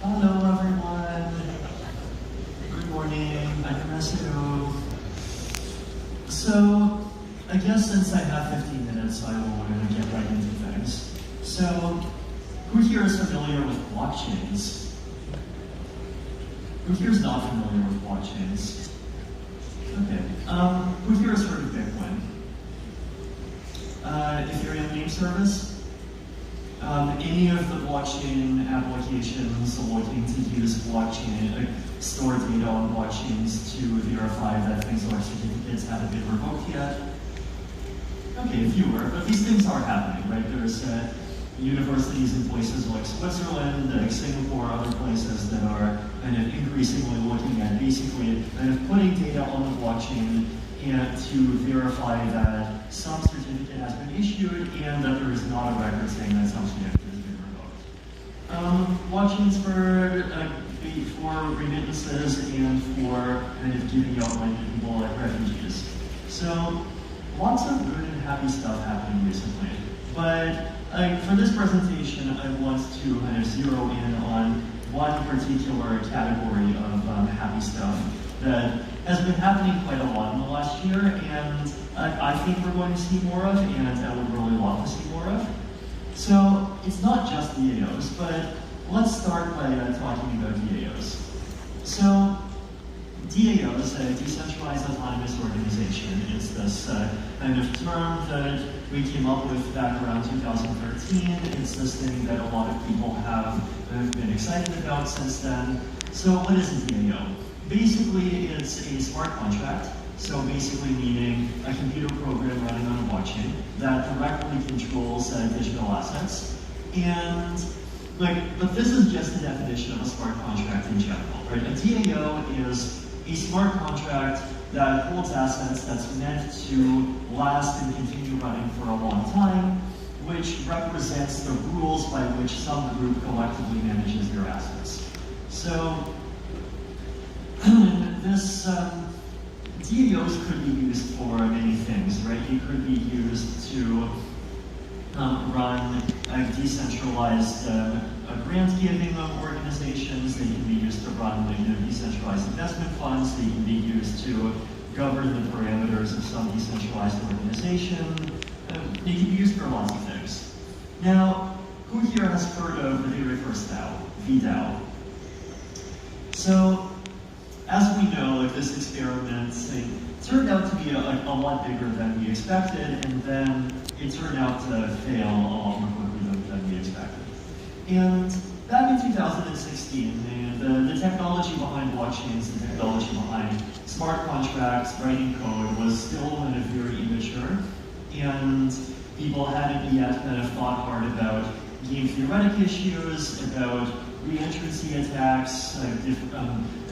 Hello everyone. Good morning. 안녕하세요. So, I guess since I have 15 minutes, I will get right into things. So, who here is familiar with blockchains? Who here is not familiar with blockchains? Okay. Who here has heard of Bitcoin? Ethereum name service? Any of the blockchain applications looking to use blockchain, store data on blockchains to verify that things like certificates haven't been revoked yet? Okay, fewer, but these things are happening, right? There's universities in places like Switzerland, Singapore, other places that are kind of increasingly looking at basically kind of putting data on the blockchain and to verify that some certificate has been issued and that there is not a record saying that some certificate has been revoked. Blockchains for remittances and for kind of giving out money to people like refugees. So lots of good and happy stuff happening recently. But for this presentation, I want to kind of zero in on one particular category of happy stuff that has been happening quite a lot in the last year, and I think we're going to see more of, and I would really love to see more of. So it's not just DAOs, but let's start by talking about DAOs. So DAOs, a decentralized autonomous organization, is this kind of term that we came up with back around 2013. It's this thing that a lot of people have been excited about since then. So what is a DAO? Basically, it's a smart contract. So basically meaning a computer program running on a blockchain that directly controls digital assets. And but this is just a definition of a smart contract in general, right? A DAO is a smart contract that holds assets that's meant to last and continue running for a long time, which represents the rules by which some group collectively manages their assets. So this DAOs could be used for many things, right? It could be used to run decentralized grant-giving organizations. They can be used to run decentralized investment funds. They can be used to govern the parameters of some decentralized organization. They can be used for lots of things. Now, who here has heard of the very first DAO, VDAO? So, as we know, this experiment turned out to be a lot bigger than we expected, and then it turned out to fail a lot more quickly than we expected. And back in 2016, the technology behind blockchains, the technology behind smart contracts, writing code was still kind of very immature, and people hadn't yet kind of thought hard about game theoretic issues, about reentrancy attacks,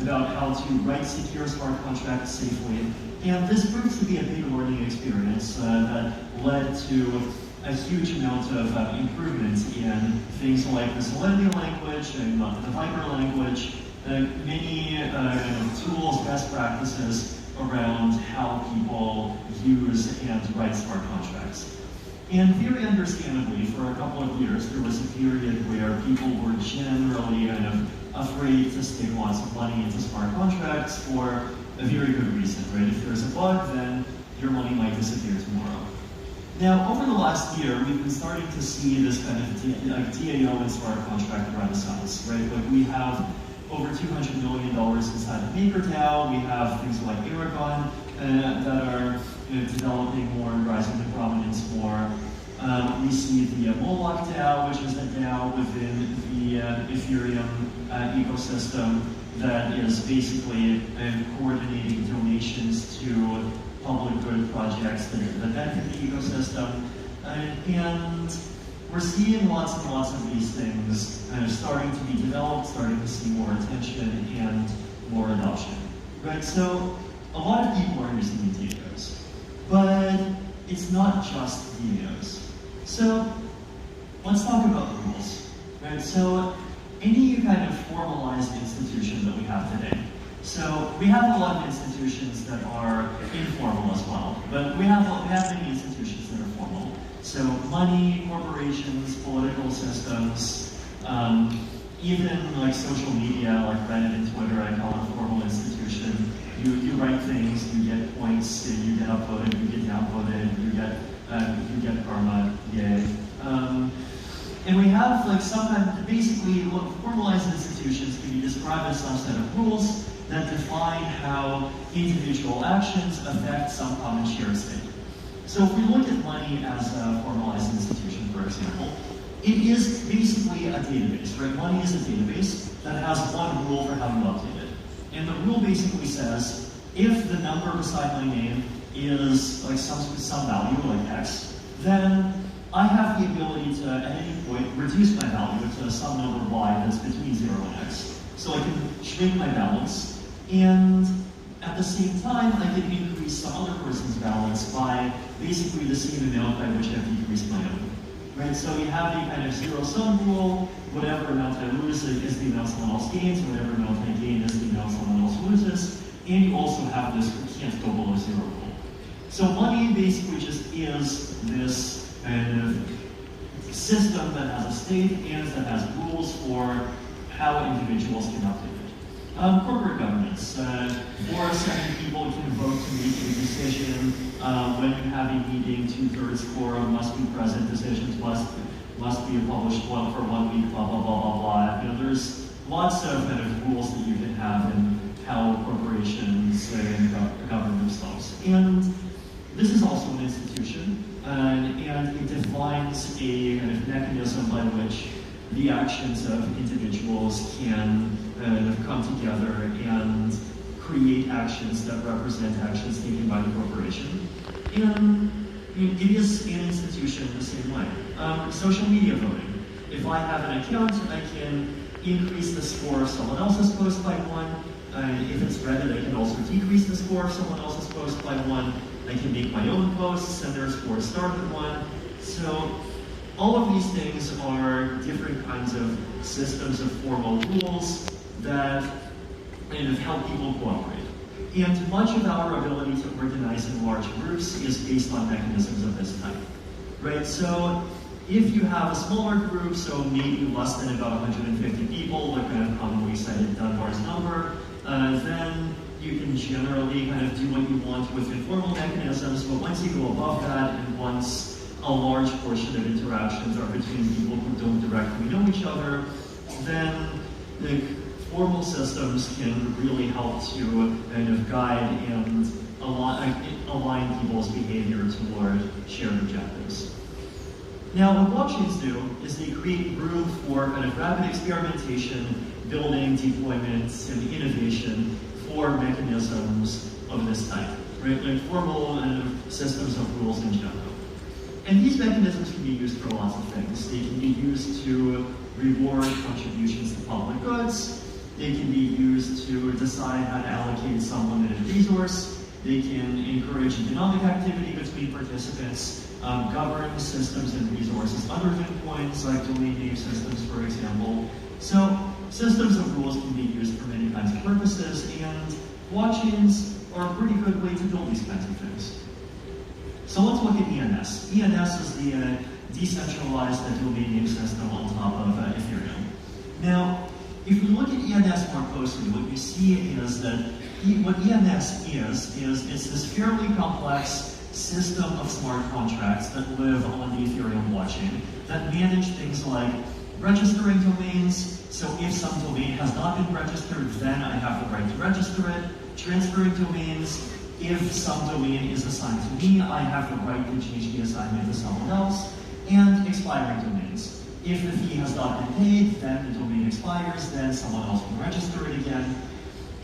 about how to write secure smart contracts safely. And this proved to be a big learning experience that led to a huge amount of improvements in things like the Solidity language and the Viper language, many tools, best practices around how people use and write smart contracts. And very understandably, for a couple of years, there was a period where people were generally kind of afraid to stick lots of money into smart contracts for a very good reason, right? If there's a bug, then your money might disappear tomorrow. Now, over the last year, we've been starting to see this kind of DAO and smart contract renaissance, right? Like we have over $200 million inside of MakerDAO. We have things like Aragon that are developing more and rising to prominence more. We see the Moloch DAO, which is a DAO within the Ethereum ecosystem that is basically coordinating donations to public good projects that benefit the ecosystem. And we're seeing lots and lots of these things kind of starting to be developed, starting to see more attention and more adoption. Right? So a lot of people are using DAOs, but it's not just DAOs. So let's talk about the rules. Right? So any kind of formalized institution that we have today. So we have a lot of institutions that are informal as well, but we have many institutions that are formal. So money, corporations, political systems, even like social media, like Reddit and Twitter, I call it a formal institution. You write things, you get points, you get upvoted, you get downvoted, you get karma, yay. And we have like basically what formalized institutions can be described as some set of rules that define how individual actions affect some common shared state. So if we look at money as a formalized institution, for example, it is basically a database, right? Money is a database that has one rule for how you update it. And the rule basically says, if the number beside my name is like some value, like X, then I have the ability to, at any point, reduce my value to some number Y that's between 0 and X. So I can shrink my balance, and at the same time, I can increase some other person's balance by basically the same amount by which I've decreased my own. Right? So you have the kind of zero-sum rule. Whatever amount I lose is the amount someone else gains. Whatever amount I gain is the amount someone else loses. And you also have this can't go below 0 rule. So money basically just is this kind of system that has a state and that has rules for how individuals can update it. Corporate governance. 4 of 7 people can vote to make a decision. When you have a meeting, 2/3 quorum must be present. Decisions must be published for 1 week. Blah blah blah blah blah. You know, there's lots of kind of rules that you can have in how corporations govern themselves. And this is also an institution, and it defines a kind of mechanism by which the actions of individuals can come together and create actions that represent actions taken by the corporation. And it is an institution the same way. Social media voting. If I have an account, I can increase the score of someone else's post by 1. If it's Reddit, I can also decrease the score of someone else's post by 1. I can make my own posts and their score start at 1. So all of these things are different kinds of systems of formal rules that kind of help people cooperate. And much of our ability to organize in large groups is based on mechanisms of this type, right? So if you have a smaller group, so maybe less than about 150 people, like kind of commonly cited Dunbar's number, then you can generally kind of do what you want with informal mechanisms, but once you go above that, and once a large portion of interactions are between people who don't directly know each other, then the formal systems can really help to kind of guide and align people's behavior toward shared objectives. Now, what blockchains do is they create room for kind of rapid experimentation, building, deployment, and innovation for mechanisms of this type, right? Like formal systems of rules in general. And these mechanisms can be used for lots of things. They can be used to reward contributions to public goods. They can be used to decide how to allocate some limited resource. They can encourage economic activity between participants, govern systems and resources other than coins, like domain name systems, for example. So systems of rules can be used for many kinds of purposes, and blockchains are a pretty good way to build these kinds of things. So let's look at ENS. ENS is the decentralized domain name system on top of Ethereum. Now, if we look at ENS more closely, what you see is that what ENS is it's this fairly complex system of smart contracts that live on the Ethereum blockchain that manage things like registering domains. So if some domain has not been registered, then I have the right to register it. Transferring domains. If some domain is assigned to me, I have the right to change the assignment to someone else. And expiring domains. If the fee has not been paid, then the domain expires, then someone else can register it again.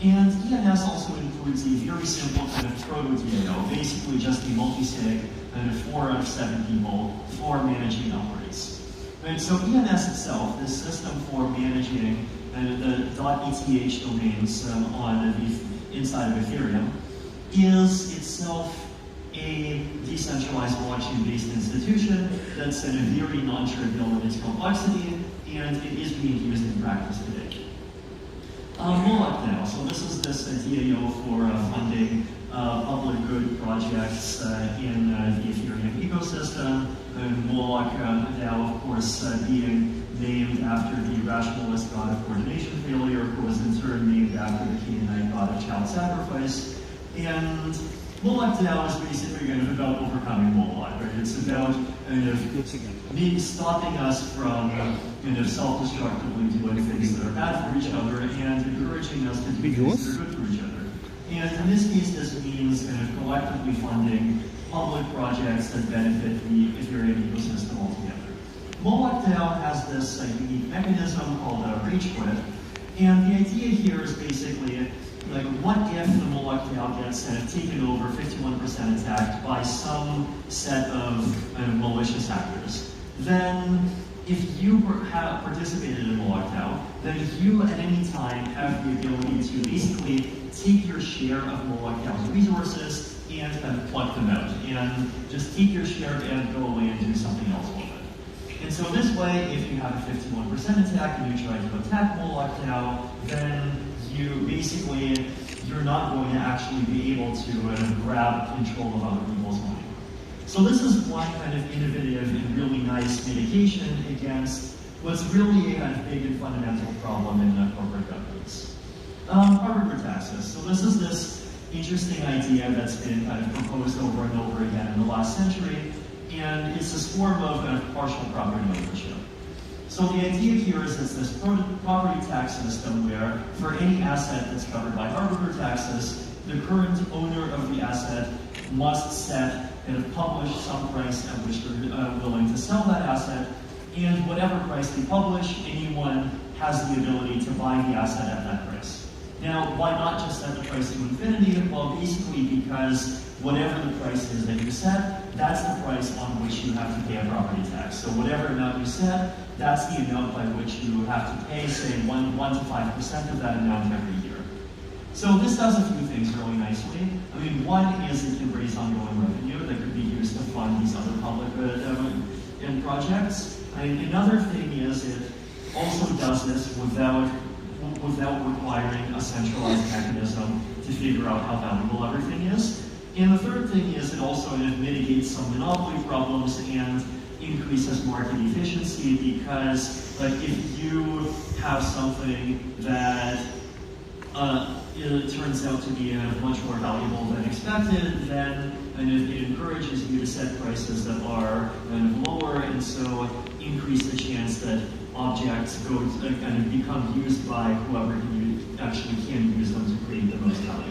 And ENS also includes a very simple kind of proto-DAO, basically just a multi-sig kind of 4 out of 7 people for managing upgrades. Right, so ENS itself, this system for managing the .eth domains inside of Ethereum, is itself a decentralized blockchain-based institution that's very non-trivial in its complexity, and it is being used in practice today. Moloch now, so this is this DAO for funding public good projects in the Ethereum ecosystem. And Moloch now, of course, being named after the rationalist god god of coordination failure, who was in turn named after the Canaanite god of child sacrifice. And Moloch DAO is basically kind of about overcoming Moloch, right? It's about kind of stopping us from kind of self-destructively doing things that are bad for each other and encouraging us to do things that are good for each other. And in this case, this means kind of collectively funding public projects that benefit the Ethereum ecosystem altogether. Moloch DAO has this unique mechanism called rage quit, and the idea here is basically like, what if the Moloch DAO gets taken over, 51% attacked by some set of malicious actors? Then, if you have participated in Moloch DAO, then you at any time have the ability to basically take your share of Moloch DAO's resources and kind of pluck them out, and just take your share and go away and do something else with it. And so this way, if you have a 51% attack and you try to attack Moloch DAO, then you're not going to actually be able to grab control of other people's money. So this is one kind of innovative and really nice mitigation against what's really a kind of big and fundamental problem in corporate governance. Arbiter taxes. So this is this interesting idea that's been kind of proposed over and over again in the last century, and it's this form of kind of partial property ownership. So the idea here is it's this property tax system where for any asset that's covered by arbiter taxes, the current owner of the asset must set and publish some price at which they're willing to sell that asset, and whatever price they publish, anyone has the ability to buy the asset at that price. Now, why not just set the price to infinity? Well, basically because whatever the price is that you set, that's the price on which you have to pay a property tax. So whatever amount you set, that's the amount by which you have to pay, say, 1 to 5% of that amount every year. So this does a few things really nicely. I mean, one is it can raise ongoing revenue that could be used to fund these other public projects. Another thing is it also does this without requiring a centralized mechanism to figure out how valuable everything is. And the third thing is it also mitigates some monopoly problems and increases market efficiency, because like if you have something that it turns out to be much more valuable than expected, then it encourages you to set prices that are kind of lower, and so increase the chance that objects go kind of become used by whoever actually can use them to create the most value.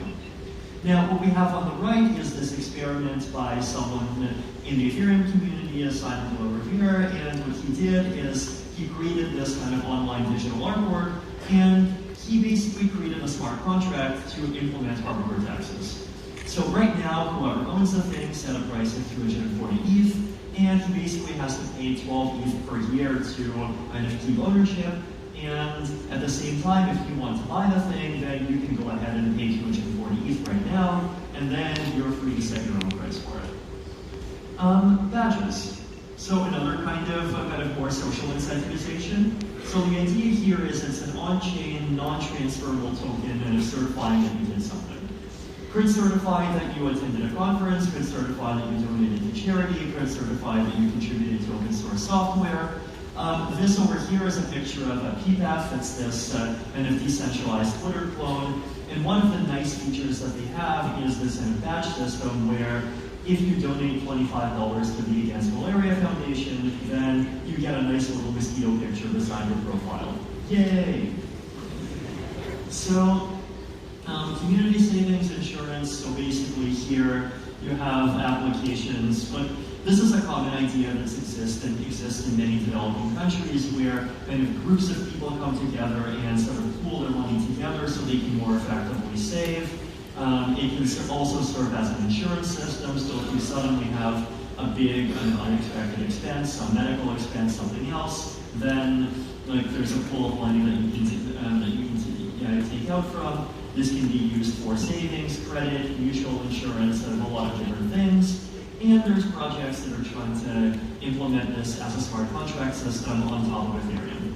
Now, what we have on the right is this experiment by someone in the Ethereum community, Simon Revere, and what he did is he created this kind of online digital artwork, and he basically created a smart contract to implement arbiter taxes. So right now, whoever owns the thing set a price of 240 ETH, and he basically has to pay 12 ETH per year to kind of keep ownership. And at the same time, if you want to buy the thing, then you can go ahead and pay 240 ETH right now, and then you're free to set your own price for it. Badges. So another kind of more social incentivization. So the idea here is it's an on-chain, non-transferable token and it's certifying that you did something. Could certify that you attended a conference, could certify that you donated to charity, could certify that you contributed to open source software. This over here is a picture of a PPAF, that's this kind of decentralized Twitter clone. And one of the nice features that they have is this kind of badge system where if you donate $25 to the Against Malaria Foundation, then you get a nice little mosquito picture beside your profile. Yay! So, community savings insurance, so basically here you have applications, but this is a common idea that exists in many developing countries where kind of groups of people come together and sort of pool their money together so they can more effectively save. It can also serve as an insurance system, so if you suddenly have a big unexpected expense, some medical expense, something else, then like there's a pool of money that you can take out from. This can be used for savings, credit, mutual insurance, and a lot of different things. And there's projects that are trying to implement this as a smart contract system on top of Ethereum.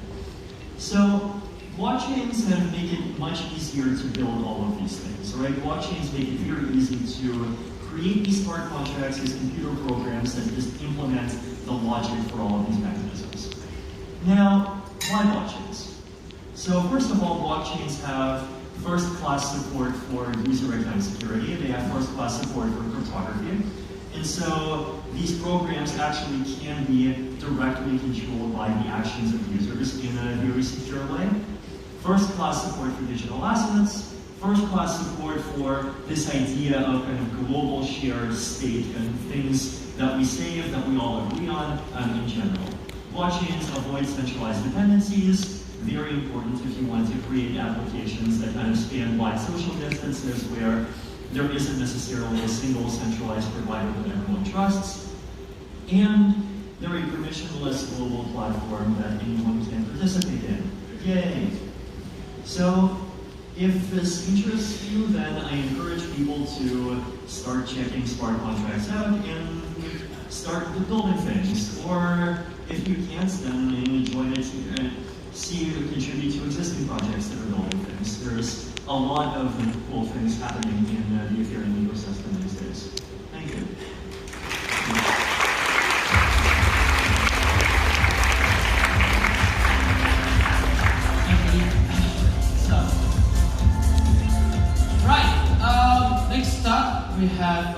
So blockchains kind of make it much easier to build all of these things, right? Blockchains make it very easy to create these smart contracts, these computer programs that just implement the logic for all of these mechanisms. Now, why blockchains? So first of all, blockchains have first-class support for user-agnostic security. They have first-class support for cryptography. And so these programs actually can be directly controlled by the actions of users in a very secure way. First-class support for digital assets, first-class support for this idea of kind of global shared state and things that we save, that we all agree on in general. Blockchains avoid centralized dependencies, very important if you want to create applications that kind of span wide social distances where there isn't necessarily a single centralized provider that everyone trusts. And they're a permissionless global platform that anyone can participate in. Yay! So, if this interests you, then I encourage people to start checking smart contracts out and start building things. Or if you can't, then enjoy it, see you contribute to existing projects that are building things. There's a lot of cool things happening in the Ethereum ecosystem these days. Thank you. Next up, we have